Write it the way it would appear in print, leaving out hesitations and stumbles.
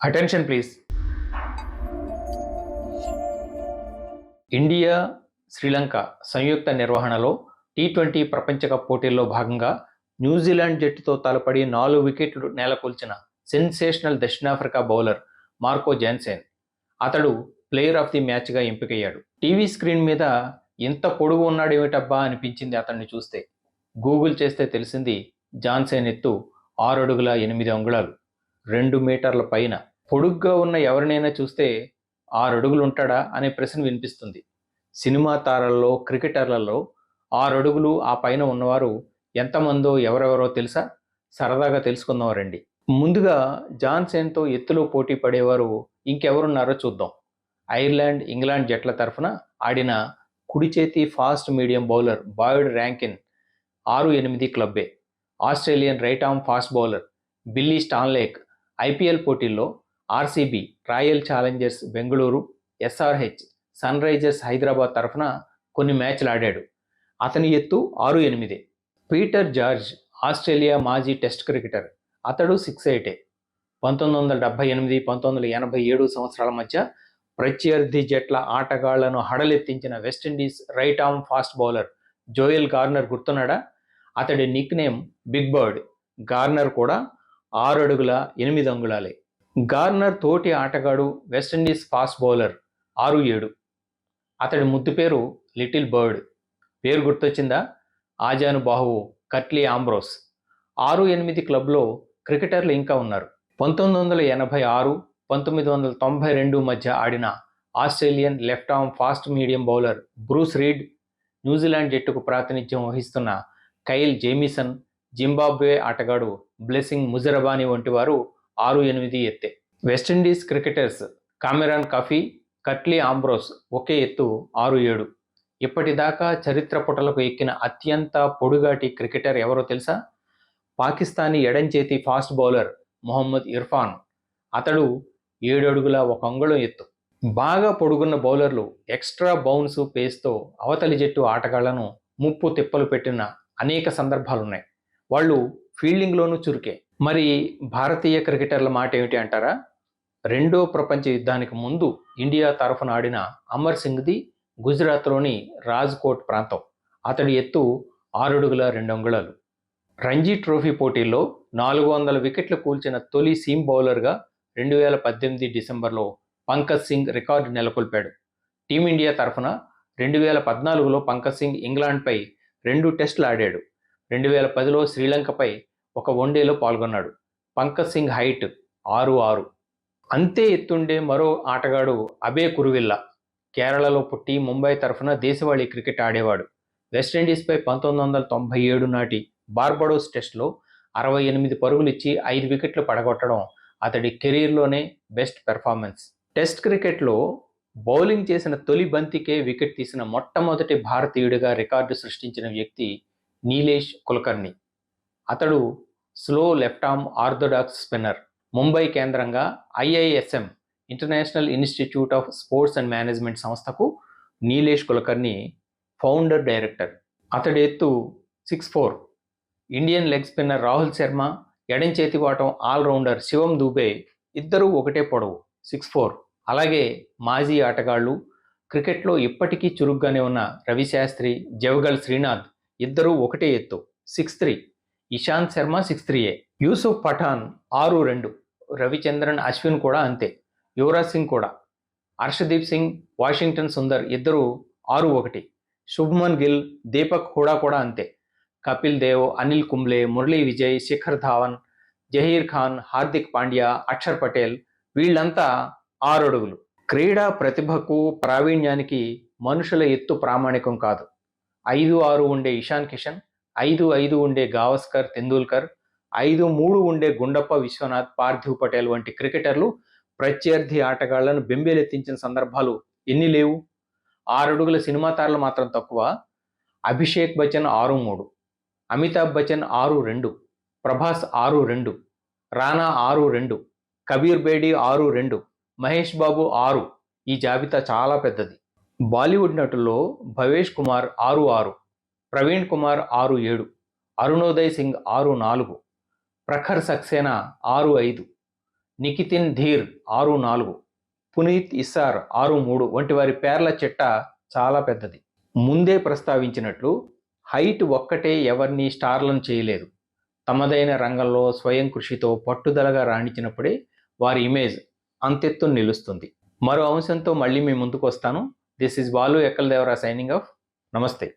Attention please. India, Sri Lanka సంయుక్త నిర్వహణలో T20 ప్రపంచ cup పోటీల్లో భాగంగా న్యూజిలాండ్ జట్టుతో తలపడి 4 వికెట్లు నేలకూల్చిన సెన్సేషనల్ దక్షిణాఫ్రికా బౌలర్ మార్కో జాన్సెన్ అతడు ప్లేయర్ ఆఫ్ ది మ్యాచ్గా ఎంపికయ్యాడు. టీవీ స్క్రీన్ మీద ఇంత పొడుగు ఉన్నాడేమిటబ్బా అనిపించింది అతన్ని చూస్తే. గూగుల్ చేస్తే తెలిసింది జాన్సెన్ ఎత్తు 6 అడుగుల 8 అంగుళాలు, 2 మీటర్ల పైన. పొడుగ్గా ఉన్న ఎవరినైనా చూస్తే 6 అడుగులు ఉంటాడా అనే ప్రశ్న వినిపిస్తుంది. సినిమా తారల్లో, క్రికెటర్లలో 6 అడుగులు ఆ పైన ఉన్నవారు ఎంతమందో ఎవరెవరో తెలుసా? సరదాగా తెలుసుకుందాం రండి. ముందుగా జాన్సెన్తో ఎత్తులో పోటీ పడేవారు ఇంకెవరున్నారో చూద్దాం. ఐర్లాండ్, ఇంగ్లాండ్ జట్ల తరఫున ఆడిన కుడి చేతి fast medium bowler Boyd Rankin 6-8 క్లబ్బే. Australian right arm fast bowler Billy Stanlake IPL పోటీల్లో RCB, Royal Challengers Bengaluru, SRH, Sunrisers Hyderabad తరఫున కొన్ని మ్యాచ్లు ఆడాడు. అతని ఎత్తు 6-8. పీటర్ జార్జ్ ఆస్ట్రేలియా మాజీ టెస్ట్ క్రికెటర్. అతడు 6'8". 1978-1987 సంవత్సరాల మధ్య ప్రత్యర్థి జట్ల ఆటగాళ్లను హడలెత్తించిన West Indies right arm fast bowler Joel Garner గుర్తున్నాడా? అతడి nick name big bird. Garner కూడా 6 అడుగుల 8 అంగుళాలే. గార్నర్ తోటి ఆటగాడు వెస్టిండీస్ ఫాస్ట్ బౌలర్ 6'7". అతడి ముద్దు పేరు లిటిల్ బర్డ్. పేరు గుర్తొచ్చిందా? ఆజానుబాహువు కర్ట్లీ ఆంబ్రోస్. 6-8 క్లబ్లో క్రికెటర్లు ఇంకా ఉన్నారు. 1986-1992 మధ్య ఆడిన Australian left arm fast medium bowler Bruce Reid, New Zealand జట్టుకు ప్రాతినిధ్యం వహిస్తున్న కైల్ జేమిసన్, జింబాబ్వే ఆటగాడు బ్లెస్సింగ్ ముజరబానీ వంటి వారు 6-8 ఎత్తే. West Indies cricketers Cameron Cuffy, Curtly Ambrose ఒకే ఎత్తు 6'7". ఇప్పటిదాకా చరిత్ర పుటలకు ఎక్కిన అత్యంత పొడుగాటి క్రికెటర్ ఎవరో తెలుసా? పాకిస్తానీ ఎడంచేతి ఫాస్ట్ బౌలర్ మొహమ్మద్ ఇర్ఫాన్. అతడు 7 అడుగుల 1 అంగుళం ఎత్తు. బాగా పొడుగున్న బౌలర్లు ఎక్స్ట్రా బౌన్స్ పేస్తో అవతలి జట్టు ఆటగాళ్లను ముప్పు తిప్పలు పెట్టిన అనేక సందర్భాలున్నాయి. వాళ్ళు ఫీల్డింగ్లోనూ చురుకే. మరి భారతీయ క్రికెటర్ల మాట ఏమిటి అంటారా? రెండో ప్రపంచ యుద్ధానికి ముందు ఇండియా తరఫున ఆడిన అమర్ సింగ్ది గుజరాత్లోని రాజ్కోట్ ప్రాంతం. అతడి ఎత్తు 6 అడుగుల 2 అంగుళాలు. రంజీ ట్రోఫీ పోటీల్లో 400 వికెట్లు కూల్చిన తొలి సీమ్ బౌలర్గా 2018 డిసెంబర్లో పంకజ్ సింగ్ రికార్డు నెలకొల్పాడు. టీమిండియా తరఫున 2014లో పంకజ్ సింగ్ ఇంగ్లాండ్పై 2 టెస్టులు ఆడాడు. 2010లో శ్రీలంకపై 1 వన్డేలో పాల్గొన్నాడు. పంకజ్ సింగ్ హైట్ 6'6". అంతే ఎత్తుండే మరో ఆటగాడు అబే కురువిల్లా. కేరళలో పుట్టి ముంబై తరఫున దేశవాళీ క్రికెట్ ఆడేవాడు. వెస్టిండీస్పై 1997 నాటి బార్బడోస్ టెస్టులో 68 పరుగులిచ్చి 5 వికెట్లు పడగొట్టడం అతడి కెరీర్లోనే బెస్ట్ పెర్ఫార్మెన్స్. టెస్ట్ క్రికెట్లో బౌలింగ్ చేసిన తొలి బంతికే వికెట్ తీసిన మొట్టమొదటి భారతీయుడిగా రికార్డు సృష్టించిన వ్యక్తి నీలేష్ కులకర్ణి. అతడు slow left arm orthodox spinner. Mumbai కేంద్రంగా IISM, International Institute of Sports and Management సంస్థకు నీలేష్ కులకర్ణి ఫౌండర్ డైరెక్టర్. అతడి ఎత్తు 6'4". Indian leg spinner Rahul Sharma, ఎడం చేతివాటం ఆల్రౌండర్ శివం దూబే ఇద్దరూ ఒకటే పొడవు 6'4". అలాగే మాజీ ఆటగాళ్లు, క్రికెట్లో ఇప్పటికీ చురుగ్గానే ఉన్న రవిశాస్త్రి, జవగల్ శ్రీనాథ్ ఇద్దరూ ఒకటే ఎత్తు 6'3". ఇషాంత్ శర్మ 6'3". యూసుఫ్ పఠాన్ 6'2". రవిచంద్రన్ అశ్విన్ కూడా అంతే. యువరాజ్ సింగ్ కూడా. హర్షదీప్ సింగ్, వాషింగ్టన్ సుందర్ ఇద్దరు 6'1". శుభ్మన్ గిల్, దీపక్ హూడా కూడా అంతే. కపిల్ దేవ్, అనిల్ కుంబ్లే, మురళీ విజయ్, శిఖర్ ధావన్, జహీర్ ఖాన్, హార్దిక్ పాండ్యా, అక్షర్ పటేల్ వీళ్ళంతా 6 అడుగులు. క్రీడా ప్రతిభకు, ప్రావీణ్యానికి మనుషుల ఎత్తు ప్రామాణికం కాదు. 5'6" ఉండే ఇషాన్ కిషన్, 5'5" ఉండే గావస్కర్, తెందూల్కర్, 5'3" ఉండే గుండప్ప విశ్వనాథ్, పార్థివ్ పటేల్ వంటి క్రికెటర్లు ప్రత్యర్థి ఆటగాళ్లను బెంబేలెత్తించిన సందర్భాలు ఎన్ని లేవు? 6 అడుగుల సినిమా తారలు మాత్రం తక్కువ. అభిషేక్ బచ్చన్ 6'3", అమితాబ్ బచ్చన్ 6'2", ప్రభాస్ 6'2", రానా 6'2", కబీర్ బేడీ 6'2", మహేష్ బాబు 6. ఈ జాబితా చాలా పెద్దది. బాలీవుడ్ నటుల్లో భవేష్ కుమార్ 6'6", ప్రవీణ్ కుమార్ 6'7", అరుణోదయ్ సింగ్ 6'4", ప్రఖర్ సక్సేనా 6'5", నిఖితిన్ ధీర్ 6-4, పునీత్ ఇస్సార్ 6-3 వంటి వారి పేర్ల చిట్ట చాలా పెద్దది. ముందే ప్రస్తావించినట్లు హైట్ ఒక్కటే ఎవరిని స్టార్లను చేయలేదు. తమదైన రంగంలో స్వయం కృషితో పట్టుదలగా రాణించినప్పుడే వారి ఇమేజ్ అంతెత్తున నిలుస్తుంది. మరో అంశంతో మళ్ళీ మీ ముందుకు వస్తాను. This is Balu Ekkal Devara signing off. నమస్తే.